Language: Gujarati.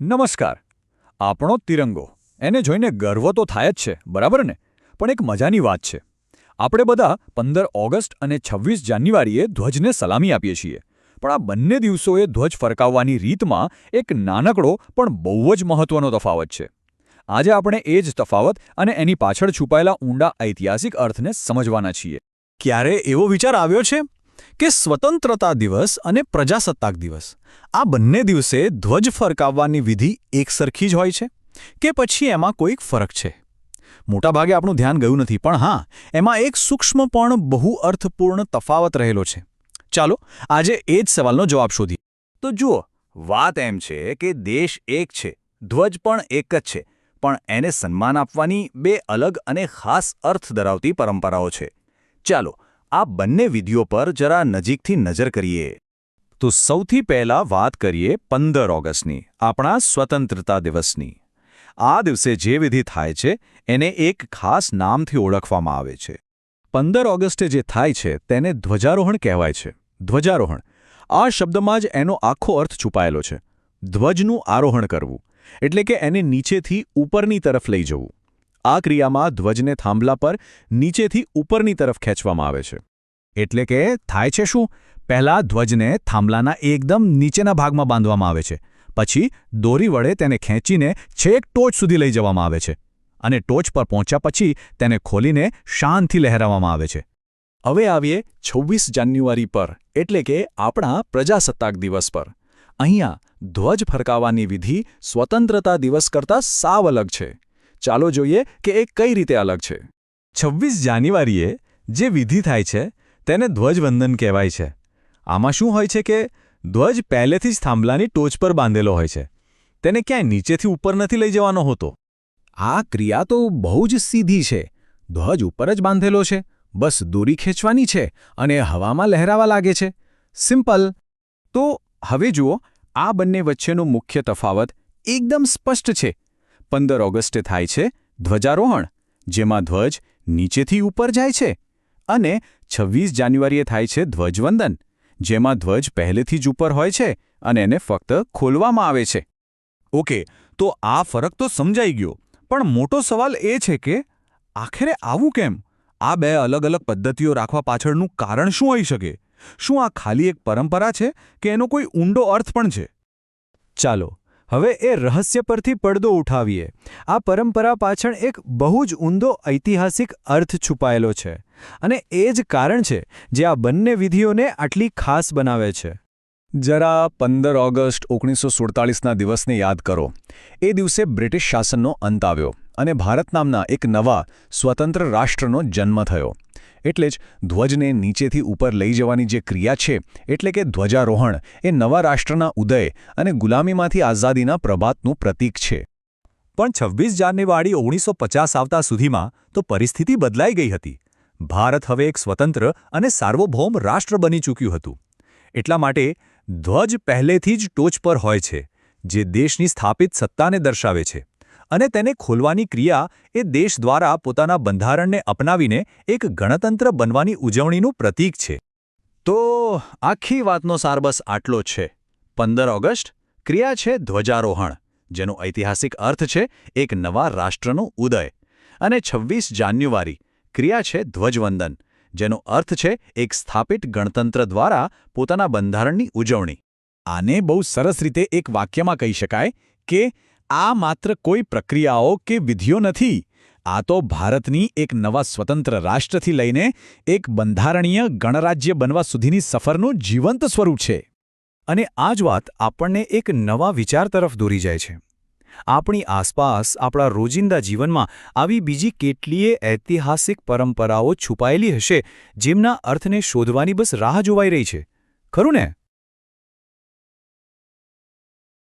નમસ્કાર. આપણો તિરંગો એને જોઈને ગર્વ તો થાય જ છે, બરાબર ને? પણ એક મજાની વાત છે. આપણે બધા 15 ઓગસ્ટ અને 26 જાન્યુઆરીએ ધ્વજને સલામી આપીએ છીએ, પણ આ બંને દિવસોએ ધ્વજ ફરકાવવાની રીતમાં એક નાનકડો પણ બહુ જ મહત્વનો તફાવત છે. આજે આપણે એ જ તફાવત અને એની પાછળ છુપાયેલા ઊંડા ઐતિહાસિક અર્થને સમજવાના છીએ. ક્યારે એવો વિચાર આવ્યો છે કે સ્વતંત્રતા દિવસ અને પ્રજાસત્તાક દિવસ આ બંને દિવસે ધ્વજ ફરકાવવાની વિધિ એકસરખી જ હોય છે કે પછી એમાં કોઈક ફરક છે? મોટાભાગે આપણું ધ્યાન ગયું નથી, પણ હા, એમાં એક સૂક્ષ્મ પણ બહુ અર્થપૂર્ણ તફાવત રહેલો છે. ચાલો આજે એ જ સવાલનો જવાબ શોધીએ. તો જુઓ, વાત એમ છે કે દેશ એક છે, ધ્વજ પણ એક જ છે, પણ એને સન્માન આપવાની બે અલગ અને ખાસ અર્થ ધરાવતી પરંપરાઓ છે. ચાલો આ બંને વિધિઓ પર જરા નજીકથી નજર કરીએ. તો સૌથી પહેલા વાત કરીએ 15 ઓગસ્ટની, આપણા સ્વતંત્રતા દિવસની. આ દિવસે જે વિધિ થાય છે એને એક ખાસ નામથી ઓળખવામાં આવે છે. 15 ઓગસ્ટે જે થાય છે તેને ધ્વજારોહણ કહેવાય છે. ધ્વજારોહણ, આ શબ્દમાં જ એનો આખો અર્થ છુપાયેલો છે. ધ્વજનું આરોહણ કરવું એટલે કે એને નીચેથી ઉપરની તરફ લઈ જવું. આ ક્રિયામાં ધ્વજને થાંભલા પર નીચેથી ઉપરની તરફ ખેંચવામાં આવે છે. એટલે કે થાય છે શું? પહેલા ધ્વજને થાંભલાના એકદમ નીચેના ભાગમાં બાંધવામાં આવે છે, પછી દોરી વડે તેને ખેંચીને છેક ટોચ સુધી લઈ જવામાં આવે છે, અને ટોચ પર પહોંચ્યા પછી તેને ખોલીને શાનથી લહેરાવવામાં આવે છે. હવે આવીએ 26 જાન્યુઆરી પર, એટલે કે આપણા પ્રજાસત્તાક દિવસ પર. અહીંયા ધ્વજ ફરકાવવાની વિધિ સ્વતંત્રતા દિવસ કરતાં સાવ અલગ છે. ચાલો જોઈએ કે એ કઈ રીતે અલગ છે. 26 જાન્યુઆરીએ જે વિધિ થાય છે તેને ધ્વજવંદન કહેવાય છે. આમાં શું હોય છે કે ધ્વજ પહેલેથી જ થાંભલાની ટોચ પર બાંધેલો હોય છે. તેને ક્યાંય નીચેથી ઉપર નથી લઈ જવાનો હોતો. આ ક્રિયા તો બહુ જ સીધી છે. ધ્વજ ઉપર જ બાંધેલો છે, બસ દોરી ખેંચવાની છે અને હવામાં લહેરાવા લાગે છે. સિમ્પલ. તો હવે જુઓ, આ બંને વચ્ચેનો મુખ્ય તફાવત એકદમ સ્પષ્ટ છે. 15 ઓગસ્ટે થાય છે ધ્વજારોહણ, જેમાં ધ્વજ નીચેથી ઉપર જાય છે, અને 26 જાન્યુઆરીએ થાય છે ધ્વજવંદન, જેમાં ધ્વજ પહેલેથી જ ઉપર હોય છે અને એને ફક્ત ખોલવામાં આવે છે. ઓકે, તો આ ફરક તો સમજાઈ ગયો, પણ મોટો સવાલ એ છે કે આખરે આવું કેમ? આ બે અલગ અલગ પદ્ધતિઓ રાખવા પાછળનું કારણ શું હોઈ શકે? શું આ ખાલી એક પરંપરા છે કે એનો કોઈ ઊંડો અર્થ પણ છે? ચાલો હવે એ રહસ્ય પરથી પડદો ઉઠાવીએ. આ પરંપરા પાછળ એક બહુ જ ઊંડો ઐતિહાસિક અર્થ છુપાયેલો છે, અને એ જ કારણ છે જે આ બંને વિધિઓને આટલી ખાસ બનાવે છે. જરા 15 ઓગસ્ટ 1947ના દિવસને યાદ કરો. એ દિવસે બ્રિટિશ શાસનનો અંત આવ્યો અને ભારત નામના એક નવા સ્વતંત્ર રાષ્ટ્રનો જન્મ થયો. એટલે જ ધ્વજને નીચેથી ઉપર લઈ જવાની જે ક્રિયા છે, એટલે કે ધ્વજારોહણ, એ નવા રાષ્ટ્રના ઉદય અને ગુલામીમાંથી આઝાદીના પ્રભાતનું પ્રતીક છે. પણ 26 જાન્યુઆરી 1950 આવતા સુધીમાં તો પરિસ્થિતિ બદલાઈ ગઈ હતી. ભારત હવે એક સ્વતંત્ર અને સાર્વભૌમ રાષ્ટ્ર બની ચૂક્યું હતું. એટલા માટે ધ્વજ પહેલેથી જ ટોચ પર હોય છે, જે દેશની સ્થાપિત સત્તાને દર્શાવે છે, અને તેને ખોલવાની ક્રિયા એ દેશ દ્વારા પોતાના બંધારણને અપનાવીને એક ગણતંત્ર બનવાની ઉજવણીનું પ્રતીક છે. તો આખી વાતનો સાર બસ આટલો જ છે. 15 ઓગસ્ટ ક્રિયા છે ધ્વજારોહણ, જેનો ઐતિહાસિક અર્થ છે એક નવા રાષ્ટ્રનો ઉદય, અને 26 જાન્યુઆરી ક્રિયા છે ધ્વજવંદન, જેનો અર્થ છે એક સ્થાપિત ગણતંત્ર દ્વારા પોતાના બંધારણની ઉજવણી. આને બહુ સરસ રીતે એક વાક્યમાં કહી શકાય કે આ માત્ર કોઈ પ્રક્રિયાઓ કે વિધિઓ નથી. આ તો ભારતની એક નવા સ્વતંત્ર રાષ્ટ્રથી લઈને એક બંધારણીય ગણરાજ્ય બનવા સુધીની સફરનું જીવંત સ્વરૂપ છે. અને આ જ વાત આપણને એક નવા વિચાર તરફ દોરી જાય છે. આપણી આસપાસ, આપણા રોજિંદા જીવનમાં આવી બીજી કેટલીય ઐતિહાસિક પરંપરાઓ છુપાયેલી હશે, જેમના અર્થને શોધવાની બસ રાહ જોવાઈ રહી છે. ખરું ને?